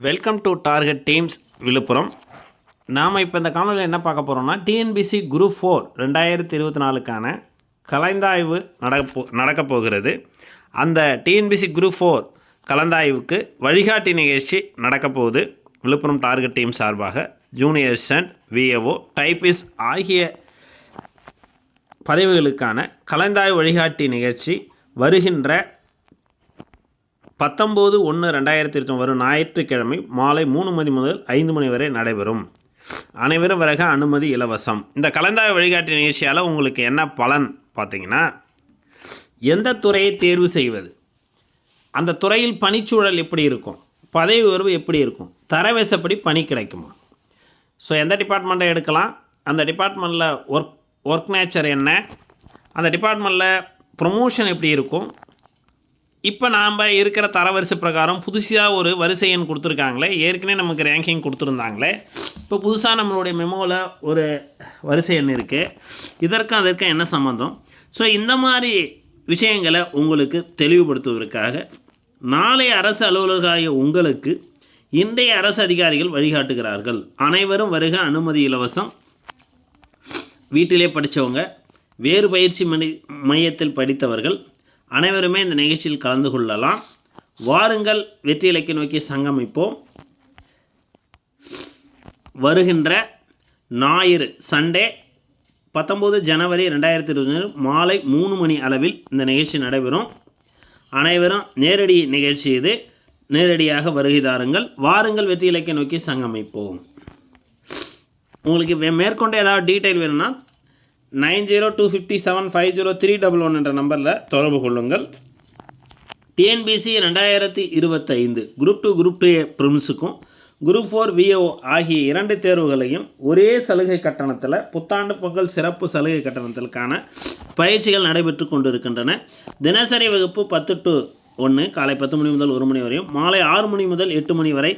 Welcome to Target Teams Villupuram. நாம் இப்போ இந்த காணொலியில் என்ன பார்க்க போகிறோம்னா, டிஎன்பிசி குரூப் 4 2024க்கான கலந்தாய்வு நடக்கப் போகிறது. அந்த டிஎன்பிசி குரூப் 4 கலந்தாய்வுக்கு வழிகாட்டி நிகழ்ச்சி நடக்கப் போகுது. விழுப்புரம் டார்கெட் டீம் சார்பாக ஜூனியர் அசிஸ்டன்ட், விஏஓ, டைப்பிஸ்ட் ஆகிய பதவிகளுக்கான கலந்தாய்வு வழிகாட்டி நிகழ்ச்சி வருகின்ற 19/1/2020 வரும் ஞாயிற்றுக்கிழமை மாலை 3 மணி முதல் 5 மணி வரை நடைபெறும். அனைவரும் வருக, அனுமதி இலவசம். இந்த கலந்தாய்வு வழிகாட்டி நிகழ்ச்சியால் உங்களுக்கு என்ன பலன் பார்த்தீங்கன்னா, எந்த துறையை தேர்வு செய்வது, அந்த துறையில் பணிச்சூழல் எப்படி இருக்கும், பதவி உயர்வு எப்படி இருக்கும், தரவரிசைப்படி பணி கிடைக்குமா, ஸோ எந்த டிபார்ட்மெண்ட்டை எடுக்கலாம், அந்த டிபார்ட்மெண்ட்டில் ஒர்க் நேச்சர் என்ன, அந்த டிபார்ட்மெண்ட்டில் ப்ரொமோஷன் எப்படி இருக்கும், இப்போ நாம் இருக்கிற தரவரிசை பிரகாரம் புதுசாக ஒரு வரிசை எண் கொடுத்துருக்காங்களே, ஏற்கனவே நமக்கு ரேங்கிங் கொடுத்துருந்தாங்களே, இப்போ புதுசாக நம்மளுடைய மெமோவில் ஒரு வரிசை எண் இருக்குது, இதற்கும் அதற்கும் என்ன சம்மந்தம், ஸோ இந்த மாதிரி விஷயங்களை உங்களுக்கு தெளிவுபடுத்துவதற்காக நாளைய அரசு அலுவலர்களாகிய உங்களுக்கு இன்றைய அரசு அதிகாரிகள் வழிகாட்டுகிறார்கள். அனைவரும் வருக, அனுமதி இலவசம். வீட்டிலே படித்தவங்க, வேறு பயிற்சி மையத்தில் படித்தவர்கள் அனைவருமே இந்த நிகழ்ச்சியில் கலந்து கொள்ளலாம். வாருங்கள், வெற்றி இலக்கை நோக்கி சங்கமிப்போம். வருகின்ற ஞாயிறு சண்டே 19 ஜனவரி 2020 மாலை 3 மணி அளவில் இந்த நிகழ்ச்சி நடைபெறும். அனைவரும் நேரடி நிகழ்ச்சி இது, நேரடியாக வருகை தாருங்கள். வாருங்கள், வெற்றி இலக்கை நோக்கி சங்கமிப்போம். உங்களுக்கு மேற்கொண்டு ஏதாவது டீட்டெயில் வேணும்னா 9025750311 என்ற நம்பரில் தொடர்பு கொள்ளுங்கள். டிஎன்பிசி 2025 குரூப் 2 குரூப் 2 ப்ரிம்ஸுக்கும் குரூப் 4 விஏஓ ஆகிய 2 தேர்வுகளையும் ஒரே சலுகை கட்டணத்தில், புத்தாண்டு பொங்கல் சிறப்பு சலுகை கட்டணத்திற்கான பயிற்சிகள் நடைபெற்று கொண்டிருக்கின்றன. தினசரி வகுப்பு 10 to 1 காலை 10 மணி முதல் 1 மணி வரையும், மாலை 6 மணி முதல் 8 மணி வரை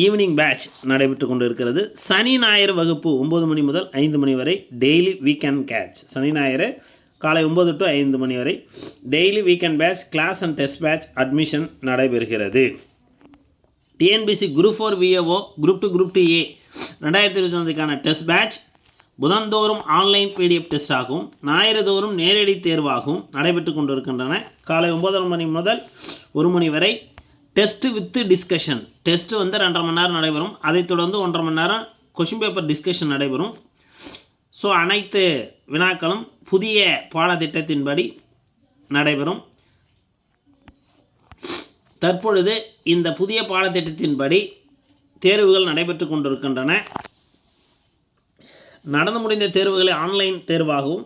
ஈவினிங் பேட்ச் நடைபெற்று கொண்டு இருக்கிறது. சனி ஞாயிறு வகுப்பு 9 மணி முதல் 5 மணி வரை டெய்லி வீக்கெண்ட் கேட்ச். சனி ஞாயிறு காலை 9 to 5 மணி வரை daily weekend batch, class and test batch admission நடைபெறுகிறது. TNPSC group 4 VAO group 2 group 2A 2025க்கான டெஸ்ட் பேட்ச் புதன்தோறும் ஆன்லைன் பிடிஎஃப் டெஸ்ட் ஆகும், ஞாயிறு தோறும் நேரடி தேர்வாகவும் நடைபெற்று கொண்டிருக்கின்றன. காலை 9 மணி முதல் 1 மணி வரை டெஸ்ட்டு வித் டிஸ்கஷன். டெஸ்ட்டு 2.5 மணி நேரம் நடைபெறும். அதைத் தொடர்ந்து 1.5 மணி நேரம் கொஷின் பேப்பர் டிஸ்கஷன் நடைபெறும். ஸோ அனைத்து வினாக்களும் புதிய பாடத்திட்டத்தின்படி நடைபெறும். தற்பொழுது இந்த புதிய பாடத்திட்டத்தின்படி தேர்வுகள் நடைபெற்று கொண்டிருக்கின்றன. நடந்து முடிந்த தேர்வுகளை ஆன்லைன் தேர்வாகவும்,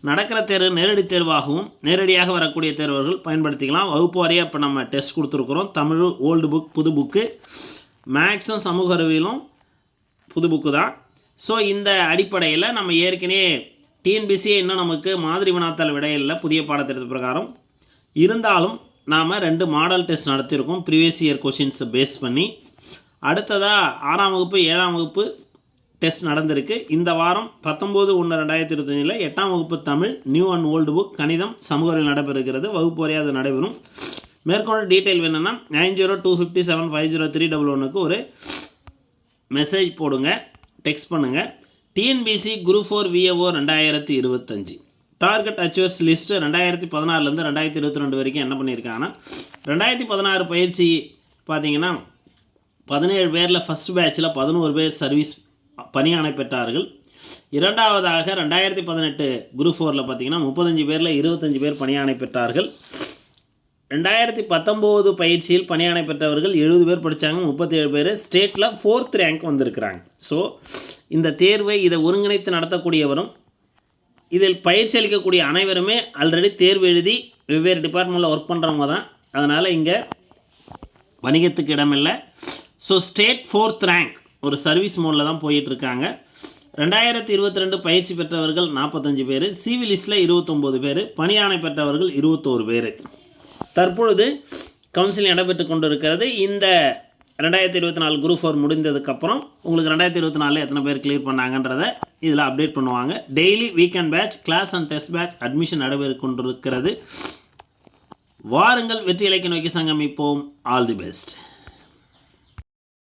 நடக்கிற தேர்வு நேரடி தேர்வாகவும், நேரடியாக வரக்கூடிய தேர்வர்கள் பயன்படுத்திக்கலாம். வகுப்பு வாரியாக இப்போ நம்ம டெஸ்ட் கொடுத்துருக்குறோம். தமிழ் ஓல்டு புக், புது புக்கு, மேக்ஸும் சமூக அறிவியலும் புது புக்கு தான். ஸோ இந்த அடிப்படையில் நம்ம ஏற்கனவே டிஎன்பிசியை இன்னும் நமக்கு மாதிரி வினாத்தாள் விடையில்லை புதிய பாடத்திட்டத்து பிரகாரம். இருந்தாலும் நாம் 2 மாடல் டெஸ்ட் நடத்தியிருக்கோம் ப்ரீவியஸ் இயர் கொஷின்ஸை பேஸ் பண்ணி. அடுத்ததாக 6ஆம் வகுப்பு 7ஆம் வகுப்பு டெஸ்ட் நடந்திருக்கு. இந்த வாரம் 19/1/2025 8ஆம் வகுப்பு Tamil, new and old book, கணிதம், சமூக அறிவியல் நடைபெறுகிறது. வகுப்பு வரையாக அது நடைபெறும். மேற்கொண்டு டீட்டெயில் வேணும்னா 9025750311க்கு ஒரு மெசேஜ் போடுங்க, டெக்ஸ்ட் பண்ணுங்கள். TNPSC group 4 VAO 2025 target achievers list 2014 2022 வரைக்கும் என்ன பண்ணியிருக்காங்கன்னா, 2016 பயிற்சி பார்த்தீங்கன்னா 17 பேரில் ஃபஸ்ட் பேட்சில் 11 பேர் சர்வீஸ் பணியாணை பெற்றார்கள். இரண்டாவதாக 2018 குரூப் 4ல் பார்த்தீங்கன்னா 35 பேரில் 25 பேர் பணியாணை பெற்றார்கள். 2019 பயிற்சியில் பணியாணை பெற்றவர்கள் 70 பேர் படித்தாங்க, 37 பேர் ஸ்டேட்டில் 4th ரேங்க் வந்திருக்கிறாங்க. ஸோ இந்த தேர்வை இதை ஒருங்கிணைத்து நடத்தக்கூடியவரும் இதில் பயிற்சி அளிக்கக்கூடிய அனைவருமே ஆல்ரெடி தேர்வு எழுதி வெவ்வேறு டிபார்ட்மெண்ட்டில் ஒர்க் பண்ணுறவங்க தான். அதனால் இங்கே வணிகத்துக்கு இடமில்லை. ஸோ ஸ்டேட் 4th ரேங்க் ஒரு சர்வீஸ் மோடில் தான் போயிட்டுருக்காங்க. 2022 பயிற்சி பெற்றவர்கள் 45 பேர், சிவிலிஸ்டில் 29 பேர், பணியாணை பெற்றவர்கள் 21 பேர். தற்பொழுது கவுன்சிலிங் நடைபெற்று கொண்டு இருக்கிறது. இந்த 2024 குரூப் 4 முடிந்ததுக்கப்புறம் உங்களுக்கு 2024 எத்தனை பேர் கிளியர் பண்ணாங்கன்றதை இதில் அப்டேட் பண்ணுவாங்க. Daily weekend batch, class and test batch admission நடைபெற்று கொண்டிருக்கிறது. வாருங்கள், வெற்றி இலக்கை நோக்கி சங்கமிப்போம். All the best.